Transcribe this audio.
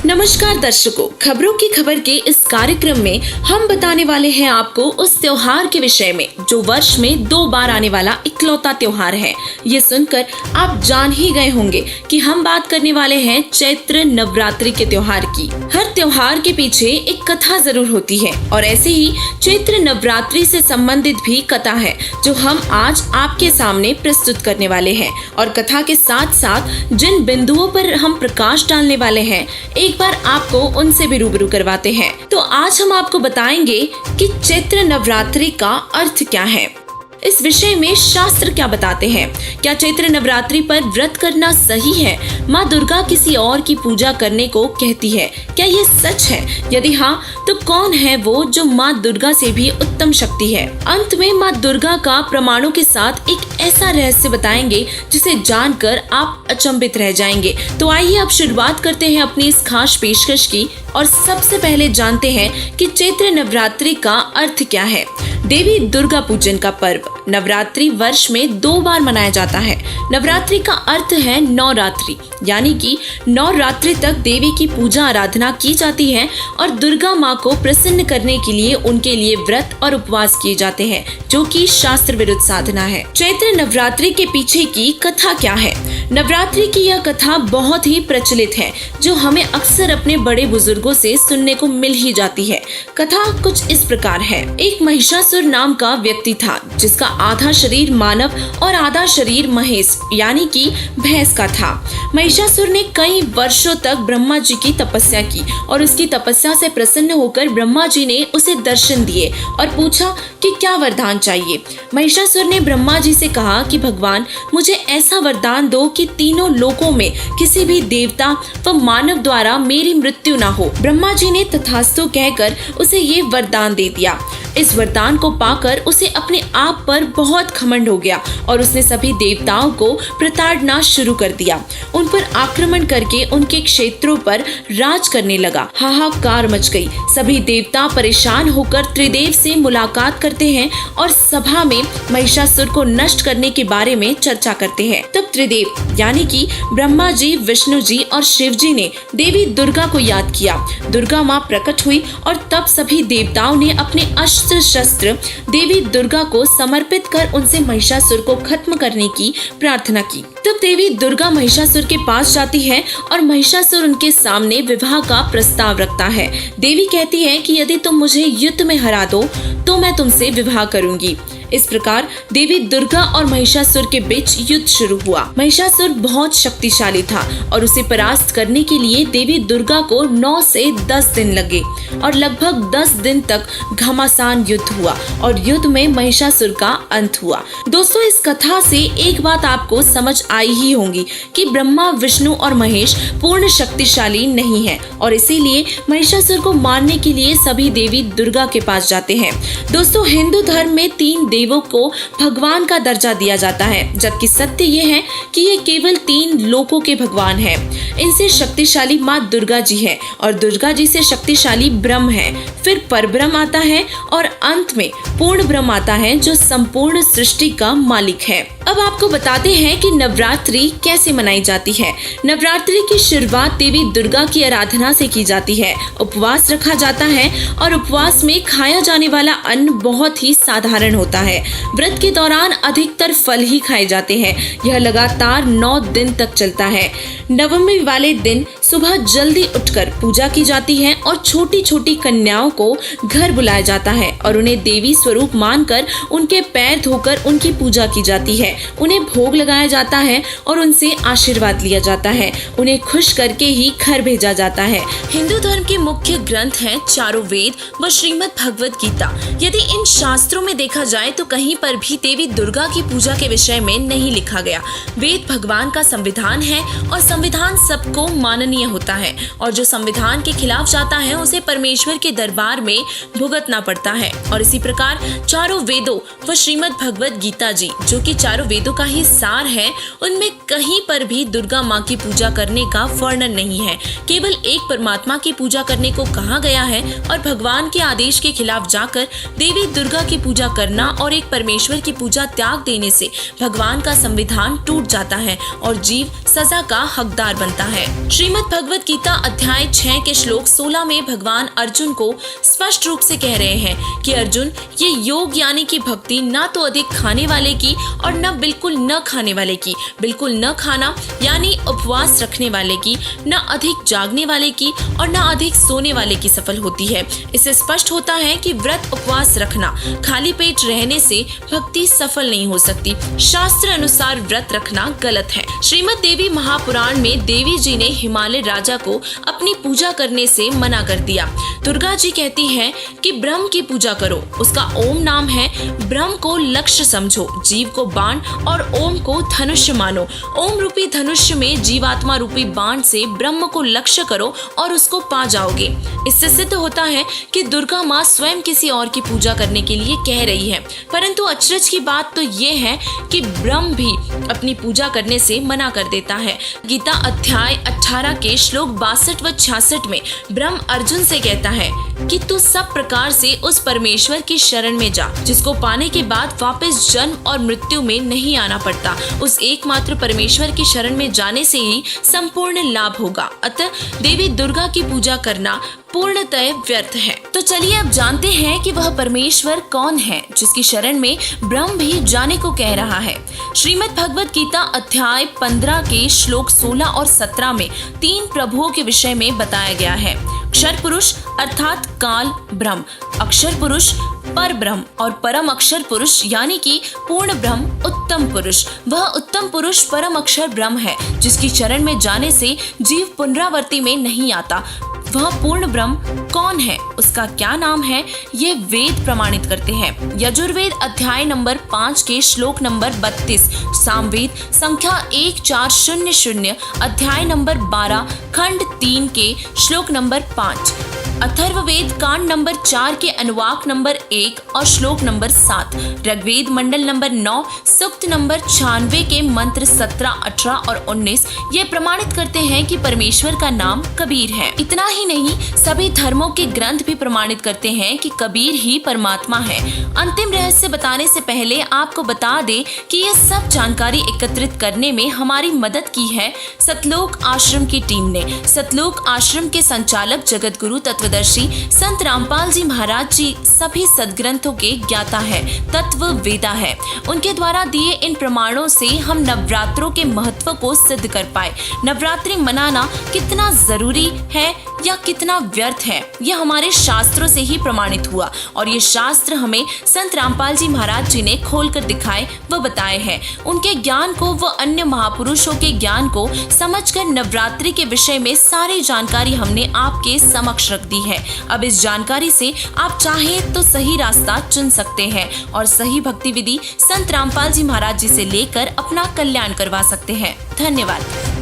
नमस्कार दर्शकों, खबरों की खबर के इस कार्यक्रम में हम बताने वाले हैं आपको उस त्योहार के विषय में जो वर्ष में 2 बार आने वाला इकलौता त्योहार है। ये सुनकर आप जान ही गए होंगे कि हम बात करने वाले हैं चैत्र नवरात्रि के त्योहार की। हर त्योहार के पीछे एक कथा जरूर होती है और ऐसे ही चैत्र नवरात्रि से संबंधित भी कथा है जो हम आज आपके सामने प्रस्तुत करने वाले हैं। और कथा के साथ साथ जिन बिंदुओं पर हम प्रकाश डालने वाले हैं एक बार आपको उनसे भी रूबरू करवाते हैं। तो आज हम आपको बताएंगे कि चैत्र नवरात्रि का अर्थ क्या है, इस विषय में शास्त्र क्या बताते हैं। क्या चैत्र नवरात्रि पर व्रत करना सही है? माँ दुर्गा किसी और की पूजा करने को कहती है, क्या ये सच है? यदि हाँ तो कौन है वो जो माँ दुर्गा से भी उत्तम शक्ति है? अंत में माँ दुर्गा का प्रमाणों के साथ एक ऐसा रहस्य बताएंगे जिसे जानकर आप अचंभित रह जाएंगे। तो आइए अब शुरुआत करते हैं अपनी इस खास पेशकश की और सबसे पहले जानते हैं कि चैत्र नवरात्रि का अर्थ क्या है। देवी दुर्गा पूजन का पर्व नवरात्रि वर्ष में 2 बार मनाया जाता है। नवरात्रि का अर्थ है नवरात्रि, यानी कि 9 रात्रि तक देवी की पूजा आराधना की जाती है और दुर्गा माँ को प्रसन्न करने के लिए उनके लिए व्रत और उपवास किए जाते हैं, जो कि शास्त्र विरुद्ध साधना है। चैत्र नवरात्रि के पीछे की कथा क्या है? नवरात्रि की यह कथा बहुत ही प्रचलित है जो हमें अक्सर अपने बड़े बुजुर्गों से सुनने को मिल ही जाती है। कथा कुछ इस प्रकार है। एक महिषासुर नाम का व्यक्ति था जिसका आधा शरीर मानव और आधा शरीर महेश यानी कि भैंस का था। महिषासुर ने कई वर्षों तक ब्रह्मा जी की तपस्या की और उसकी तपस्या से प्रसन्न होकर ब्रह्मा जी ने उसे दर्शन दिए और पूछा कि क्या वरदान चाहिए। महिषासुर ने ब्रह्मा जी से कहा कि भगवान, मुझे ऐसा वरदान दो कि तीनों लोकों में किसी भी देवता व मानव द्वारा मेरी मृत्यु न हो। ब्रह्मा जी ने तथास्तु कहकर उसे ये वरदान दे दिया। इस वरदान को पाकर उसे अपने आप पर बहुत घमंड हो गया और उसने सभी देवताओं को प्रताड़ना शुरू कर दिया। उन पर आक्रमण करके उनके क्षेत्रों पर राज करने लगा। हाहाकार मच गई। सभी देवता परेशान होकर त्रिदेव से मुलाकात करते हैं और सभा में महिषासुर को नष्ट करने के बारे में चर्चा करते हैं। तब त्रिदेव यानी कि ब्रह्मा जी, विष्णु जी और शिव जी ने देवी दुर्गा को याद किया। दुर्गा माँ प्रकट हुई और तब सभी देवताओं ने अपने अस्त्र शस्त्र देवी दुर्गा को समर्पित कर उनसे महिषासुर को खत्म करने की प्रार्थना की। तब देवी दुर्गा महिषासुर के पास जाती है और महिषासुर उनके सामने विवाह का प्रस्ताव रखता है। देवी कहती है कि यदि तुम मुझे युद्ध में हरा दो तो मैं तुमसे विवाह करूंगी। इस प्रकार देवी दुर्गा और महिषासुर के बीच युद्ध शुरू हुआ। महिषासुर बहुत शक्तिशाली था और उसे परास्त करने के लिए देवी दुर्गा को 9 से 10 दिन लगे और लगभग 10 दिन तक घमासान युद्ध हुआ और युद्ध में महिषासुर का अंत हुआ। दोस्तों, इस कथा से एक बात आपको समझ आई ही होगी कि ब्रह्मा, विष्णु और महेश पूर्ण शक्तिशाली नहीं है और इसीलिए महिषासुर को मारने के लिए सभी देवी दुर्गा के पास जाते हैं। दोस्तों, हिंदू धर्म में 3 देवों को भगवान का दर्जा दिया जाता है, जबकि सत्य ये है कि ये केवल 3 लोकों के भगवान हैं। इनसे शक्तिशाली माँ दुर्गा जी है और दुर्गा जी से शक्तिशाली ब्रह्म है, फिर परब्रह्म आता है और अंत में पूर्ण ब्रह्म आता है जो संपूर्ण सृष्टि का मालिक है। अब आपको बताते हैं कि नवरात्रि कैसे मनाई जाती है। नवरात्रि की शुरुआत देवी दुर्गा की आराधना से की जाती है। उपवास रखा जाता है और उपवास में खाया जाने वाला अन्न बहुत ही साधारण होता है। व्रत के दौरान अधिकतर फल ही खाए जाते हैं। यह लगातार 9 दिन तक चलता है। नवमी वाले दिन सुबह जल्दी उठकर पूजा की जाती है और छोटी छोटी कन्याओं को घर बुलाया जाता है और उन्हें देवी स्वरूप मानकर उनके पैर धोकर उनकी पूजा की जाती है। उन्हें भोग लगाया जाता है और उनसे आशीर्वाद लिया जाता है। उन्हें खुश करके ही घर भेजा जाता है। हिंदू धर्म के मुख्य ग्रंथ हैं चारों वेद व श्रीमद् भगवत गीता। यदि इन शास्त्रों में देखा जाए तो कहीं पर भी देवी दुर्गा की पूजा के विषय में नहीं लिखा गया। वेद भगवान का संविधान है और संविधान सबको माननीय होता है और जो संविधान के खिलाफ जाता है उसे परमेश्वर के दरबार में भुगतना पड़ता है। और इसी प्रकार चारों वेदों व श्रीमद् भगवत गीता जी, जो कि चारों वेदों का ही सार है, उनमें कहीं पर भी दुर्गा माँ की पूजा करने का वर्णन नहीं है। केवल एक परमात्मा की पूजा करने को कहा गया है और भगवान के आदेश के खिलाफ जाकर देवी दुर्गा की पूजा करना और एक परमेश्वर की पूजा त्याग देने से भगवान का संविधान टूट जाता है और जीव सजा का हकदार बनता है। श्रीमद् श्रीमद् भगवत गीता अध्याय 6 के श्लोक 16 में भगवान अर्जुन को स्पष्ट रूप से कह रहे हैं कि अर्जुन, ये योग यानी कि भक्ति ना तो अधिक खाने वाले की और न बिल्कुल न खाने वाले की, बिल्कुल न खाना यानी उपवास रखने वाले की, न अधिक जागने वाले की और न अधिक सोने वाले की सफल होती है। इससे स्पष्ट होता है कि व्रत उपवास रखना, खाली पेट रहने से भक्ति सफल नहीं हो सकती। शास्त्र अनुसार व्रत रखना गलत है। श्रीमद् देवी महापुराण में देवी जी ने हिमालय राजा को अपनी पूजा करने से मना कर दिया। दुर्गा जी कहती हैं कि ब्रह्म की पूजा करो, उसका ओम नाम है, ब्रह्म को लक्ष्य समझो, जीव को बाण और ओम को धनुष्य मानो। ओम रूपी धनुष्य में जीवात्मा रूपी बाण से ब्रह्म को लक्ष्य करो और उसको पा जाओगे। इससे सिद्ध होता है कि दुर्गा माँ स्वयं किसी और की पूजा करने के लिए कह रही है। परंतु अचरज की बात तो ये है कि ब्रह्म भी अपनी पूजा करने से मना कर देता है। गीता अध्याय 18 के श्लोक 62 व 66 में ब्रह्म अर्जुन से कहता है कि तू सब प्रकार से उस परमेश्वर की शरण में जा, जिसको पाने के बाद वापस जन्म और मृत्यु में नहीं आना पड़ता। उस एकमात्र परमेश्वर की शरण में जाने से ही संपूर्ण लाभ होगा। अतः देवी दुर्गा की पूजा करना पूर्णतः व्यर्थ है। तो चलिए अब जानते हैं कि वह परमेश्वर कौन है जिसकी शरण में ब्रह्म भी जाने को कह रहा है। श्रीमद् भगवत गीता अध्याय 15 के श्लोक 16 और 17 में 3 प्रभुओं के विषय में बताया गया है। अक्षर पुरुष अर्थात काल ब्रह्म, अक्षर पुरुष पर ब्रह्म और परम अक्षर पुरुष यानी कि पूर्ण ब्रह्म उत्तम पुरुष। वह उत्तम पुरुष परम अक्षर ब्रह्म है जिसकी शरण में जाने से जीव पुनरावृत्ति में नहीं आता। वह पूर्ण ब्रह्म कौन है, उसका क्या नाम है, ये वेद प्रमाणित करते हैं। यजुर्वेद अध्याय नंबर 5 के श्लोक नंबर 32, सामवेद संख्या 1400, अध्याय नंबर 12 खंड 3 के श्लोक नंबर 5, अथर्ववेद कांड नंबर 4 के अनुवाक नंबर 1 और श्लोक नंबर 7, ऋग्वेद मंडल नंबर 9 सूक्त नंबर 96 के मंत्र 17, 18 और 19 ये प्रमाणित करते हैं कि परमेश्वर का नाम कबीर है। इतना ही नहीं, सभी धर्मों के ग्रंथ भी प्रमाणित करते हैं कि कबीर ही परमात्मा है। अंतिम रहस्य बताने से पहले आपको बता दें कि ये सब जानकारी एकत्रित करने में हमारी मदद की है सतलोक आश्रम की टीम ने। सतलोक आश्रम के संचालक जगत गुरु तत्वदर्शी संत रामपाल जी महाराज जी सभी सदग्रंथों के ज्ञाता है, तत्व वेदा है। उनके द्वारा दिए इन प्रमाणों से हम नवरात्रों के महत्व को सिद्ध कर पाए। नवरात्रि मनाना कितना जरूरी है या कितना व्यर्थ है, यह हमारे शास्त्रों से ही प्रमाणित हुआ और ये शास्त्र हमें संत रामपाल जी महाराज जी ने खोलकर दिखाए व बताए हैं। उनके ज्ञान को व अन्य महापुरुषों के ज्ञान को समझकर नवरात्रि के विषय में सारी जानकारी हमने आपके समक्ष रख दी है। अब इस जानकारी से आप चाहें तो सही रास्ता चुन सकते हैं और सही भक्ति विधि संत रामपाल जी महाराज जी से लेकर अपना कल्याण करवा सकते हैं। धन्यवाद।